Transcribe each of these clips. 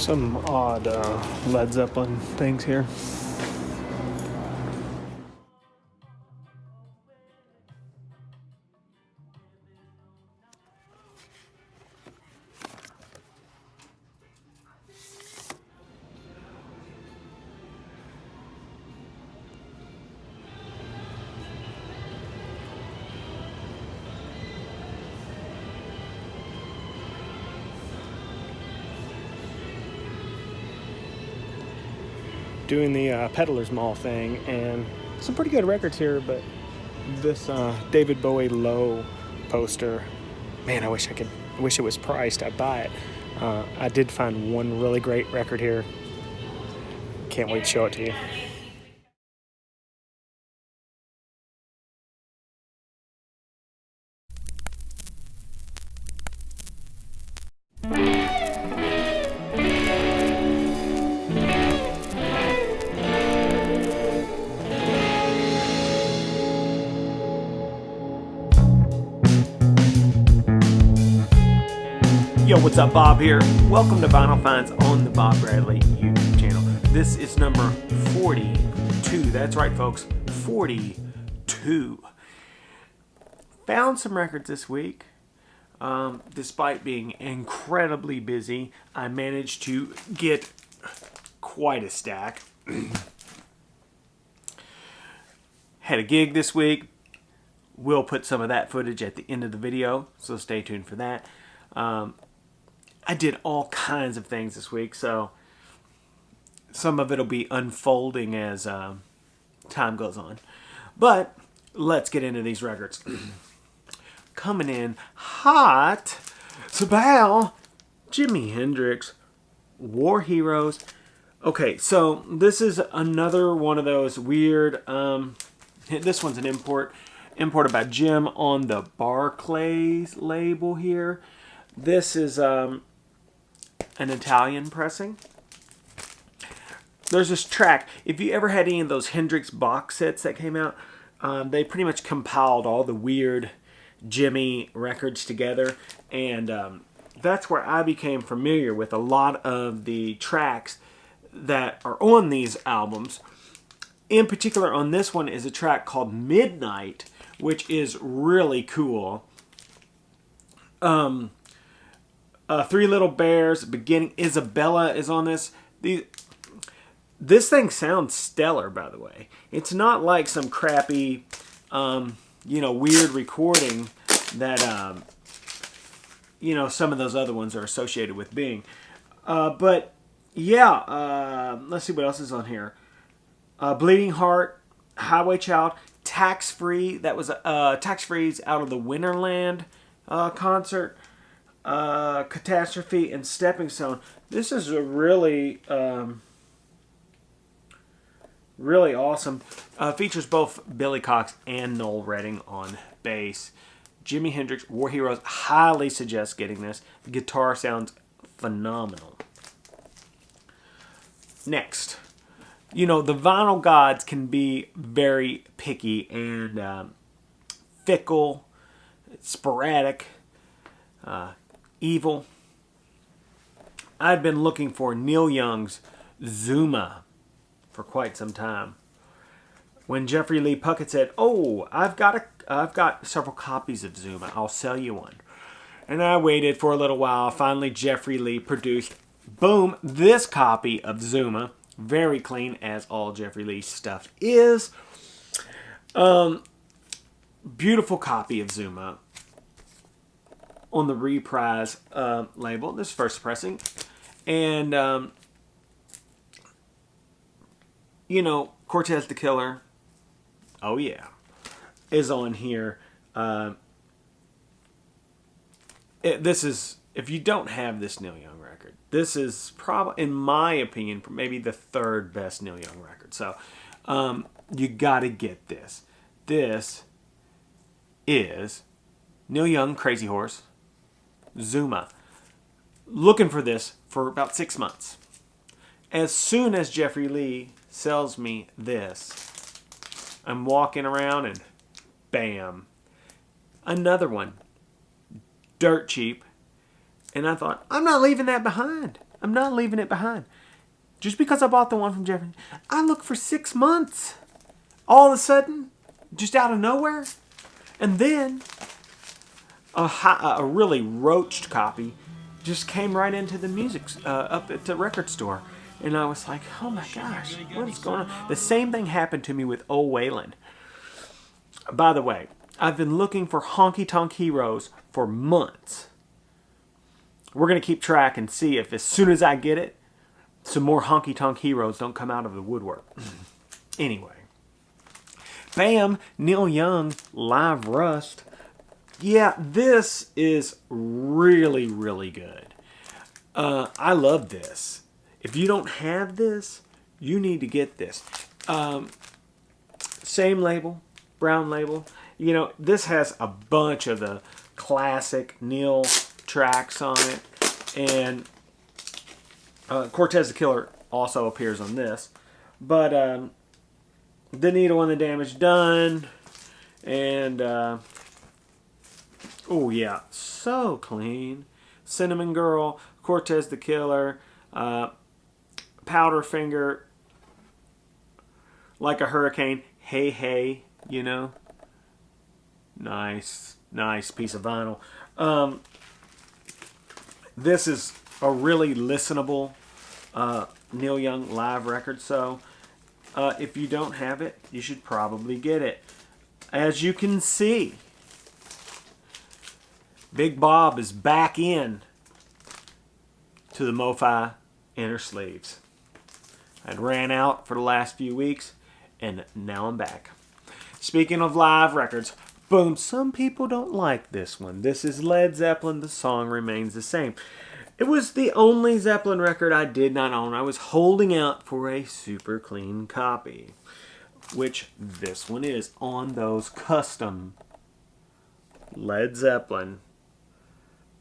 Some odd Led Zeppelin things here. Doing the Peddlers Mall thing, and some pretty good records here, but this David Bowie Low poster, man, I wish it was priced. I'd buy it. I did find one really great record here. Can't wait to show it to you. Yo, what's up? Bob here. Welcome to Vinyl Finds on the Bob Bradley YouTube channel. This is number 42. That's right, folks. 42. Found some records this week. Despite being incredibly busy, I managed to get quite a stack. Had a gig this week. We'll put some of that footage at the end of the video, so stay tuned for that. I did all kinds of things this week, so some of it will be unfolding as time goes on. But let's get into these records. Coming in hot, Sabal, Jimi Hendrix, War Heroes. Okay, so this is another one of those weird, this one's an imported by Jim on the Barclays label here. This is an Italian pressing. There's this track. If you ever had any of those Hendrix box sets that came out, they pretty much compiled all the weird Jimi records together, and that's where I became familiar with a lot of the tracks that are on these albums. In particular, on this one is a track called Midnight, which is really cool. Three Little Bears, beginning. Isabella is on this. This thing sounds stellar, by the way. It's not like some crappy, weird recording that, some of those other ones are associated with being. But, yeah, let's see what else is on here. Bleeding Heart, Highway Child, Tax Free. That was Tax Free's Out of the Winterland concert. Catastrophe and Stepping Stone. This is a really, really awesome. Features both Billy Cox and Noel Redding on bass. Jimi Hendrix, War Heroes, highly suggest getting this. The guitar sounds phenomenal. Next, the vinyl gods can be very picky and fickle, sporadic, evil. I'd been looking for Neil Young's Zuma for quite some time. When Jeffrey Lee Puckett said, "Oh, I've got several copies of Zuma. I'll sell you one." And I waited for a little while. Finally, Jeffrey Lee produced, boom, this copy of Zuma. Very clean, as all Jeffrey Lee's stuff is. Beautiful copy of Zuma. On the Reprise label, this first pressing, and Cortez the Killer, oh yeah, is on here. This is, if you don't have this Neil Young record, this is probably, in my opinion, maybe the third best Neil Young record. So you got to get this. This is Neil Young, Crazy Horse, Zuma. Looking for this for about 6 months. As soon as Jeffrey Lee sells me this, I'm walking around and bam, another one, dirt cheap. And I thought, I'm not leaving that behind. I'm not leaving it behind. Just because I bought the one from Jeffrey, I looked for 6 months. All of a sudden, just out of nowhere. And then, a really roached copy just came right into the music, up at the record store. And I was like, oh my gosh, what is going on? The same thing happened to me with Old Wayland. By the way, I've been looking for Honky Tonk Heroes for months. We're going to keep track and see if as soon as I get it, some more Honky Tonk Heroes don't come out of the woodwork. Anyway. Bam! Neil Young, Live Rust. Yeah, this is really, really good. I love this. If you don't have this, you need to get this. Same label, brown label. You know, this has a bunch of the classic Neil tracks on it. And Cortez the Killer also appears on this. But The Needle and the Damage Done. And, oh yeah, so clean. Cinnamon Girl, Cortez the Killer, Powderfinger, Like a Hurricane, Hey Hey, you know. Nice piece of vinyl. This is a really listenable Neil Young live record, so if you don't have it, you should probably get it. As you can see, Big Bob is back in to the MoFi inner sleeves. I'd ran out for the last few weeks, and now I'm back. Speaking of live records, boom, some people don't like this one. This is Led Zeppelin, The Song Remains the Same. It was the only Zeppelin record I did not own. I was holding out for a super clean copy, which this one is on those custom Led Zeppelin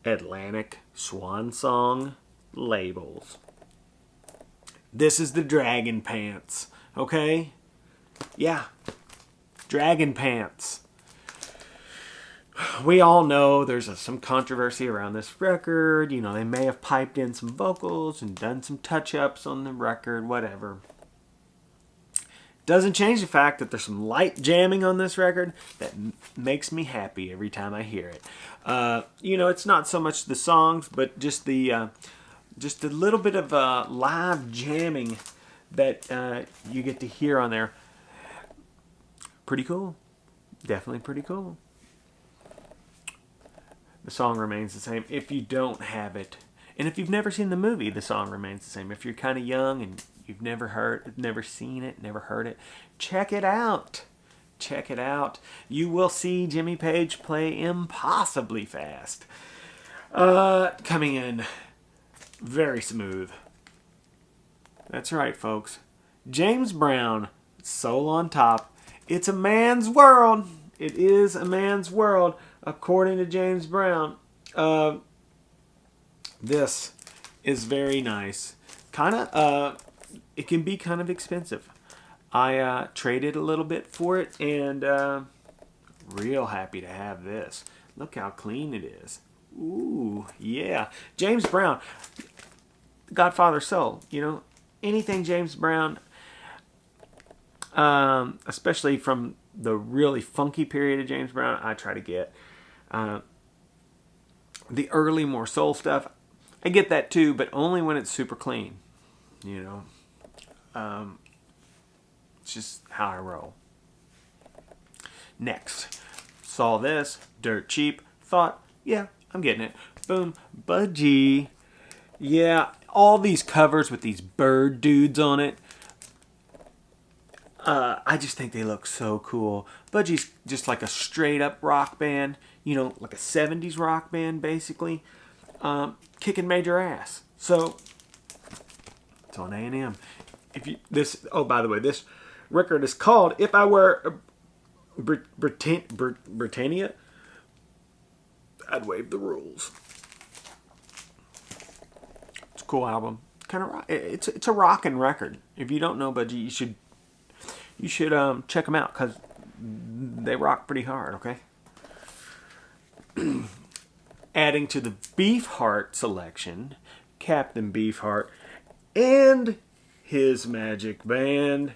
Atlantic Swan Song labels. This is the Dragon Pants, okay? Yeah, Dragon Pants. We all know there's some controversy around this record. You know, they may have piped in some vocals and done some touch-ups on the record, whatever. Doesn't change the fact that there's some light jamming on this record that makes me happy every time I hear it. You know, it's not so much the songs, but just a little bit of live jamming that you get to hear on there. Pretty cool. Definitely pretty cool. The Song Remains the Same. If you don't have it, and if you've never seen the movie, The Song Remains the Same. If you're kind of young and you've never seen it, never heard it, check it out. Check it out. You will see Jimmy Page play impossibly fast. Coming in very smooth. That's right, folks. James Brown, Soul on Top. It's a man's world. It is a man's world, according to James Brown. This is very nice. It can be kind of expensive. I traded a little bit for it, and real happy to have this. Look how clean it is. Ooh, yeah. James Brown, Godfather Soul. You know, anything James Brown, especially from the really funky period of James Brown, I try to get. The early, more soul stuff, I get that too, but only when it's super clean. You know, it's just how I roll. Next, saw this, dirt cheap, thought, yeah, I'm getting it. Boom, Budgie. Yeah, all these covers with these bird dudes on it. I just think they look so cool. Budgie's just like a straight up rock band, you know, like a 70s rock band basically, kicking major ass. So it's on A&M. Oh, by the way, this record is called If I Were Britannia, I'd Waive the Rules. It's a cool album. Kind of it's a rockin' record. If you don't know Budgie, you should check them out because they rock pretty hard, okay? Adding to the Beefheart selection, Captain Beefheart and his magic band.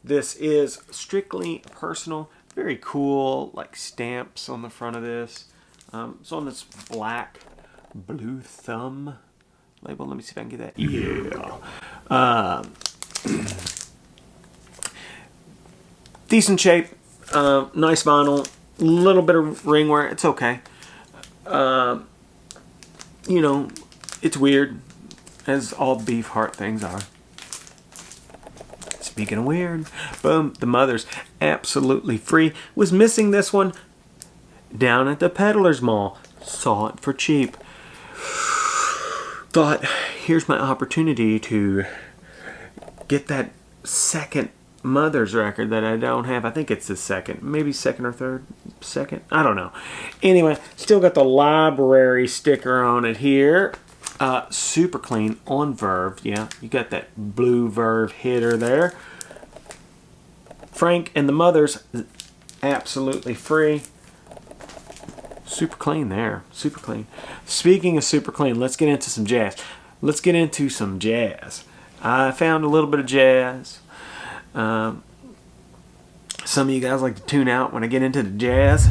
This is strictly personal. Very cool, like stamps on the front of this. It's on this black blue thumb label. Let me see if I can get that. Yeah. Decent shape. Nice vinyl. A little bit of ring wear. It's okay. You know, it's weird, as all Beefheart things are. Speaking of weird, boom, the Mother's absolutely free. Was missing this one down at the Peddlers Mall. Saw it for cheap. Thought, here's my opportunity to get that second Mother's record that I don't have. I think it's the second, maybe second or third. Second, I don't know. Anyway, still got the library sticker on it here. Super clean on Verve. Yeah, you got that blue Verve header there. Frank and the Mother's absolutely free. Super clean there. Super clean. Speaking of super clean, let's get into some jazz. Let's get into some jazz. I found a little bit of jazz. Some of you guys like to tune out when I get into the jazz.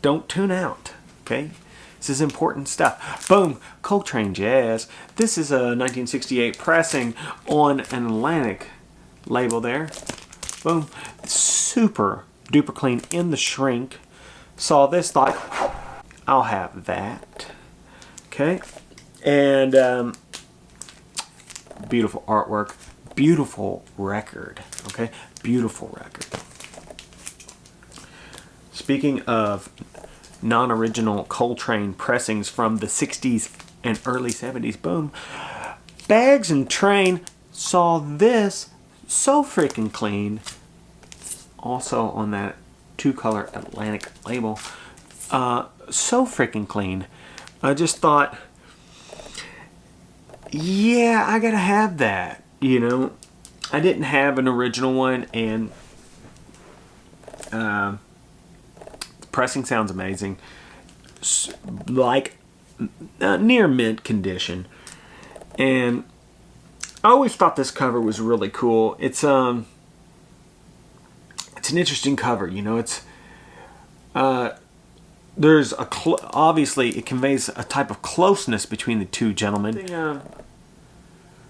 Don't tune out, okay? This is important stuff. Boom, Coltrane Jazz. This is a 1968 pressing on an Atlantic label there. Boom, super duper clean in the shrink. Saw this, thought, I'll have that. Okay, and beautiful artwork, beautiful record. Okay, beautiful record. Speaking of non-original Coltrane pressings from the 60s and early 70s, boom. Bags and Train saw this so freaking clean. Also on that two-color Atlantic label. So freaking clean. I just thought, yeah, I gotta have that. You know, I didn't have an original one, and pressing sounds amazing. Like near mint condition. And I always thought this cover was really cool. It's an interesting cover, you know. It's there's a obviously it conveys a type of closeness between the two gentlemen.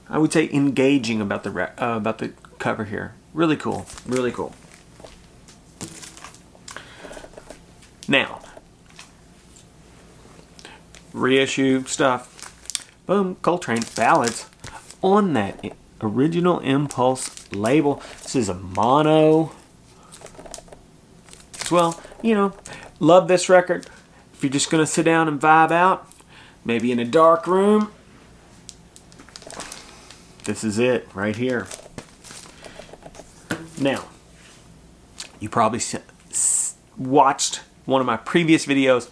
I would say engaging about the cover here. Really cool, really cool. Now, reissue stuff. Boom, Coltrane Ballads on that original Impulse label. This is a mono. Well, you know, love this record. If you're just going to sit down and vibe out, maybe in a dark room, this is it right here. Now, you probably watched one of my previous videos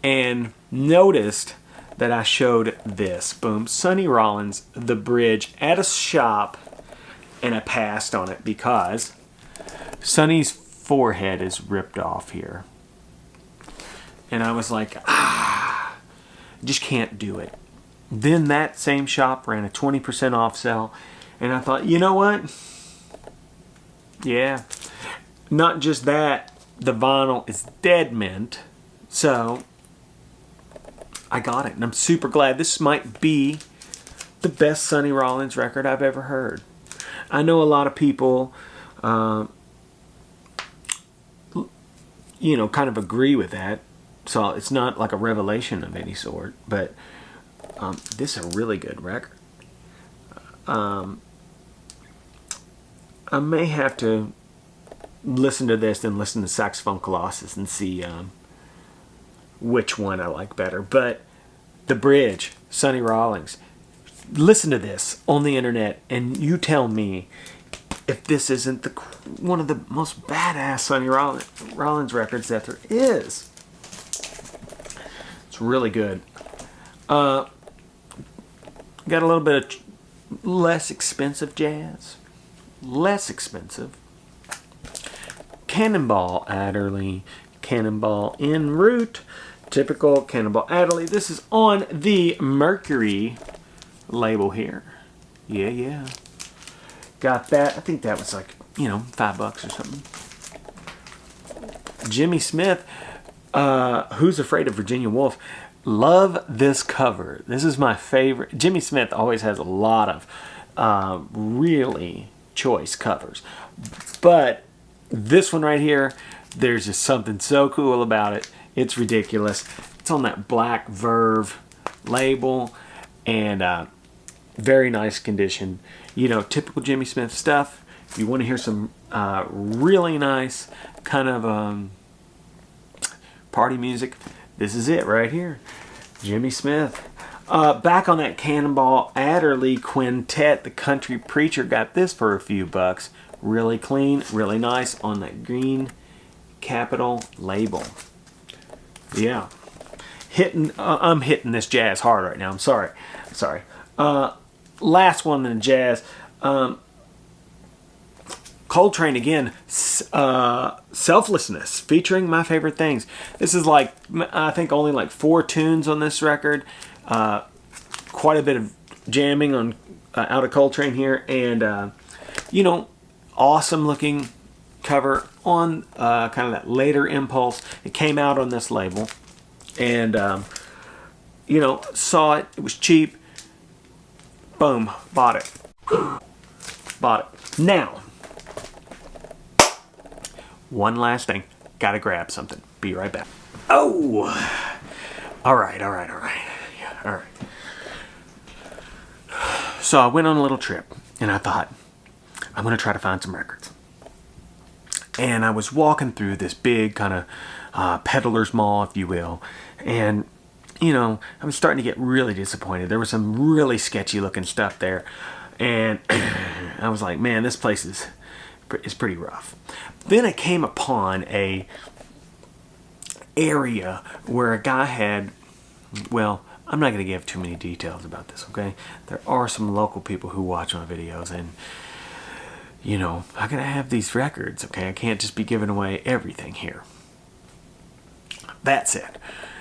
and noticed that I showed this. Boom, Sonny Rollins, The Bridge, at a shop, and I passed on it because Sonny's forehead is ripped off here. And I was like, just can't do it. Then that same shop ran a 20% off sale, and I thought, you know what? Yeah. Not just that, the vinyl is dead mint, so I got it, and I'm super glad. This might be the best Sonny Rollins record I've ever heard. I know a lot of people, you know, kind of agree with that, so it's not like a revelation of any sort, but this is a really good record. I may have to listen to this and listen to Saxophone Colossus and see which one I like better. But The Bridge, Sonny Rollins. Listen to this on the internet and you tell me if this isn't one of the most badass Sonny Rollins records that there is. It's really good. Got a little bit of less expensive jazz. Less expensive. Cannonball Adderley, Cannonball en route, typical Cannonball Adderley. This is on the Mercury label here. Yeah, yeah. Got that. I think that was like, you know, $5 or something. Jimmy Smith, Who's Afraid of Virginia Woolf. Love this cover. This is my favorite. Jimmy Smith always has a lot of really choice covers. But this one right here, there's just something so cool about it. It's ridiculous. It's on that black Verve label and very nice condition. You know, typical Jimmy Smith stuff. If you want to hear some really nice kind of party music, this is it right here. Jimmy Smith. Back on that Cannonball Adderley Quintet, the Country Preacher got this for a few bucks. Really clean, really nice on that green Capitol label. Yeah. I'm hitting this jazz hard right now. I'm sorry. Last one in the jazz. Coltrane again. Selflessness, featuring My Favorite Things. This is like, I think only like 4 tunes on this record. Quite a bit of jamming on out of Coltrane here, and you know, awesome looking cover on kind of that later Impulse. It came out on this label, and you know, saw it. It was cheap. Boom, bought it. Now, one last thing. Gotta grab something. Be right back. Oh! Alright. Yeah, alright. So I went on a little trip, and I thought, I'm gonna try to find some records. And I was walking through this big kind of Peddlers mall, if you will, and you know, I was starting to get really disappointed. There was some really sketchy looking stuff there, and I was like, man, this place is pretty rough. Then I came upon a area where a guy had, well, I'm not going to give too many details about this, okay? There are some local people who watch my videos, and you know, I gotta have these records, okay? I can't just be giving away everything here. That said,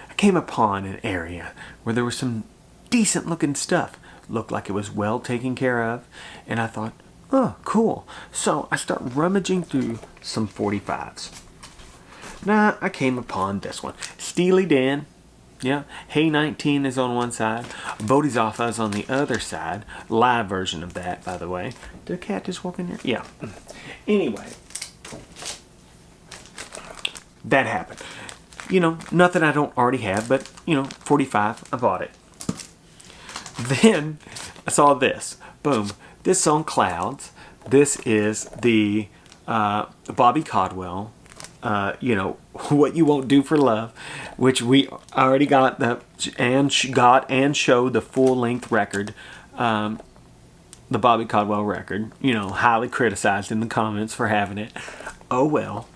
I came upon an area where there was some decent looking stuff. Looked like it was well taken care of, and I thought, oh, cool. So I start rummaging through some 45s. Now I came upon this one. Steely Dan. Yeah, Hey 19 is on one side. Bodhisattva is on the other side. Live version of that, by the way. Did a cat just walk in there? Yeah. Anyway. That happened. You know, nothing I don't already have, but, you know, 45, I bought it. Then I saw this. Boom. This is on Clouds. This is the Bobby Caldwell, you know, What You Won't Do for Love, which we already got and showed the full-length record, the Bobby Caldwell record. You know, highly criticized in the comments for having it. Oh well.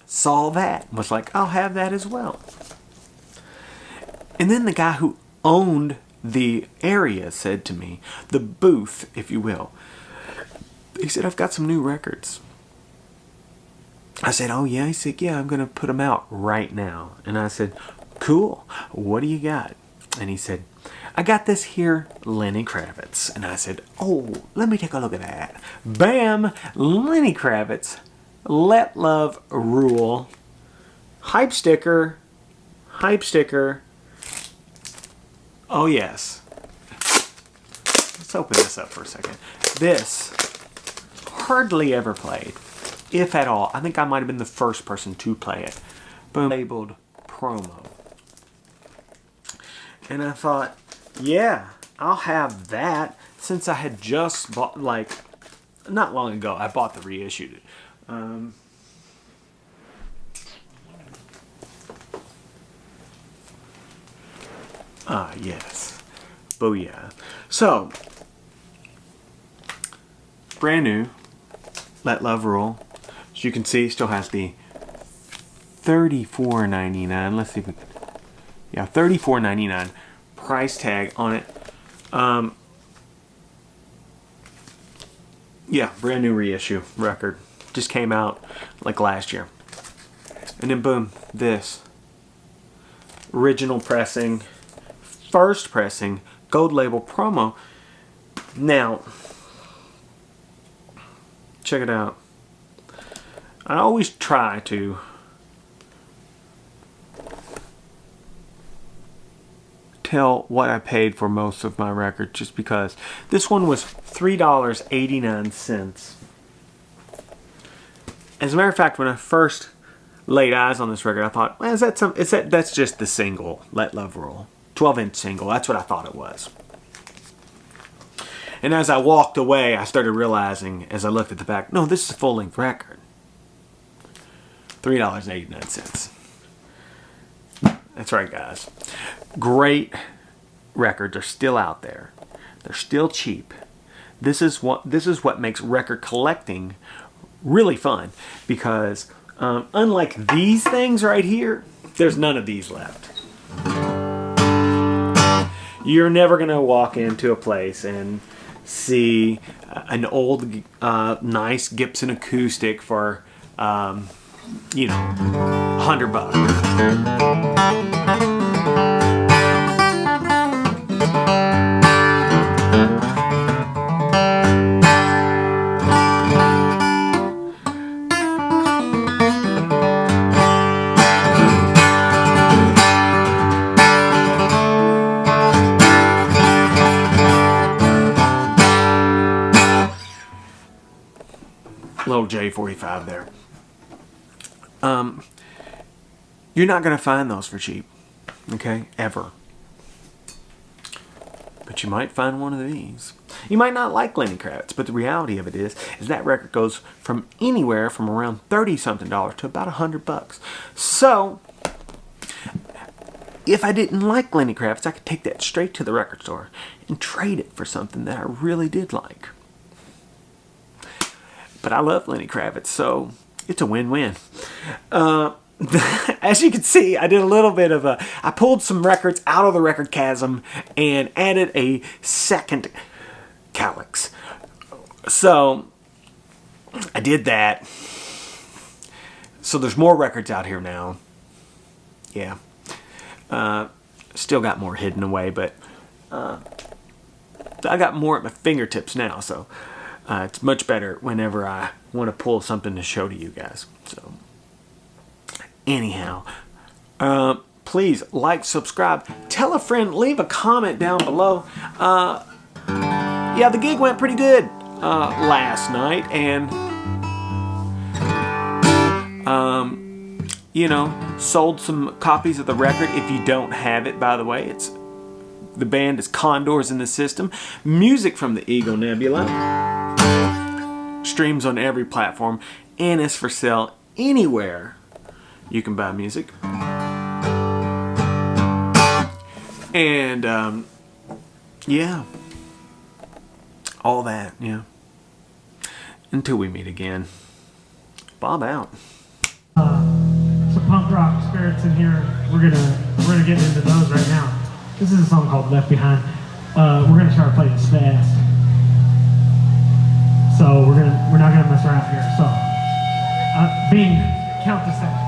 Saw that. Was like, I'll have that as well. And then the guy who owned the area said to me, the booth, if you will, he said, I've got some new records. I said, oh yeah? He said, yeah, I'm going to put them out right now. And I said, cool. What do you got? And he said, I got this here, Lenny Kravitz. And I said, oh, let me take a look at that. Bam! Lenny Kravitz. Let Love Rule. Hype sticker. Oh yes. Let's open this up for a second. This, hardly ever played, if at all. I think I might have been the first person to play it. Boom. Labeled promo. And I thought, yeah, I'll have that, since I had just bought, like, not long ago, I bought the reissued. Yes. Booyah. So, brand new, Let Love Rule. As you can see, still has the $34.99. Let's see if we can. Yeah, $34.99 price tag on it. Yeah, brand new reissue record. Just came out like last year. And then boom, this. Original pressing. First pressing, gold label promo. Now, check it out. I always try to tell what I paid for most of my records, just because this one was $3.89. As a matter of fact, when I first laid eyes on this record, I thought, well, that's just the single, Let Love Rule. 12-inch single, that's what I thought it was. And as I walked away, I started realizing, as I looked at the back, no, this is a full-length record. $3.89. That's right, guys. Great records are still out there. They're still cheap. This is what makes record collecting really fun, because unlike these things right here, there's none of these left. You're never gonna walk into a place and see an old nice Gibson acoustic for you know, $100. Little J45 there. You're not going to find those for cheap, okay? Ever. But you might find one of these. You might not like Lenny Kravitz, but the reality of it is that record goes from anywhere from around $30-something to about $100. So, if I didn't like Lenny Kravitz, I could take that straight to the record store and trade it for something that I really did like. But I love Lenny Kravitz, so it's a win-win. As you can see, I did a little bit of I pulled some records out of the record chasm and added a second calyx. So, I did that. So there's more records out here now. Yeah. Still got more hidden away, but I got more at my fingertips now, so it's much better whenever I want to pull something to show to you guys. So, anyhow, please like, subscribe, tell a friend, leave a comment down below. Yeah, the gig went pretty good last night, and you know, sold some copies of the record. If you don't have it, by the way, the band is Condors in the System. Music from the Eagle Nebula. Streams on every platform and is for sale anywhere you can buy music. And yeah, all that, yeah. Until we meet again, Bob out. Some punk rock spirits in here. We're gonna get into those right now. This is a song called Left Behind. We're gonna try to play this fast. So we're not gonna mess around here. So Bean, count this down.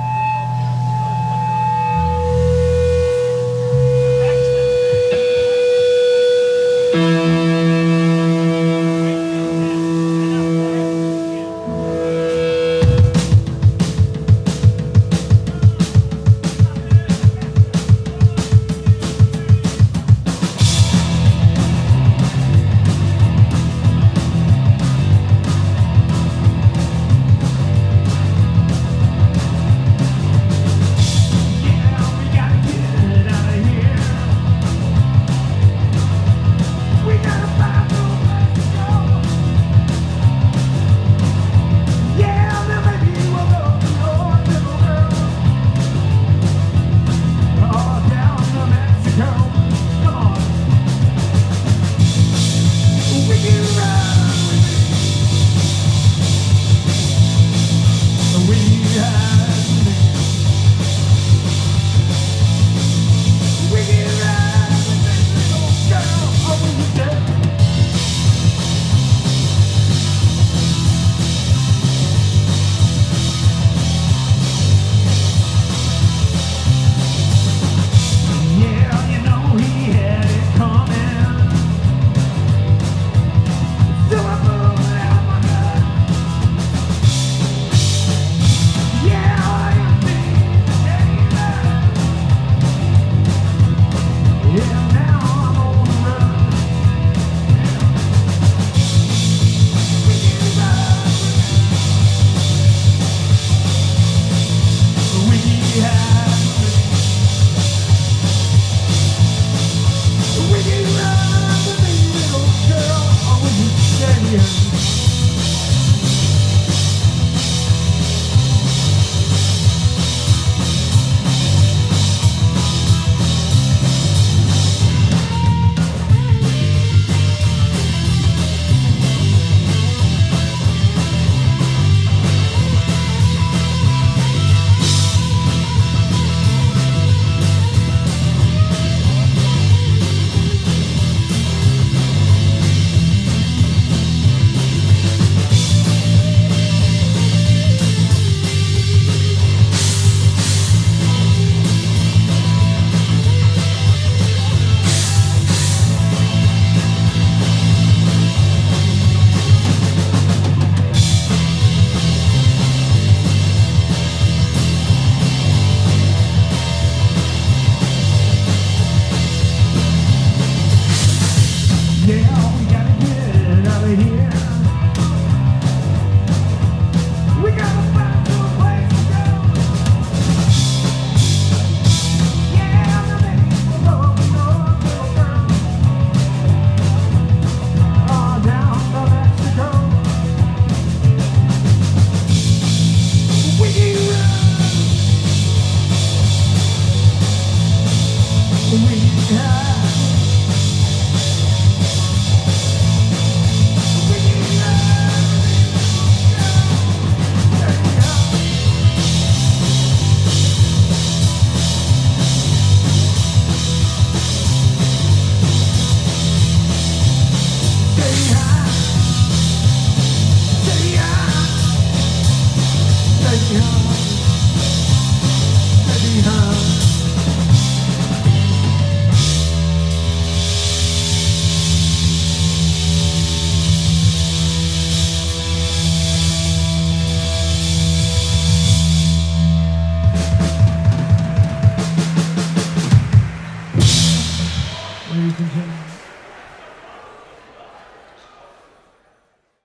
ladies and gentlemen.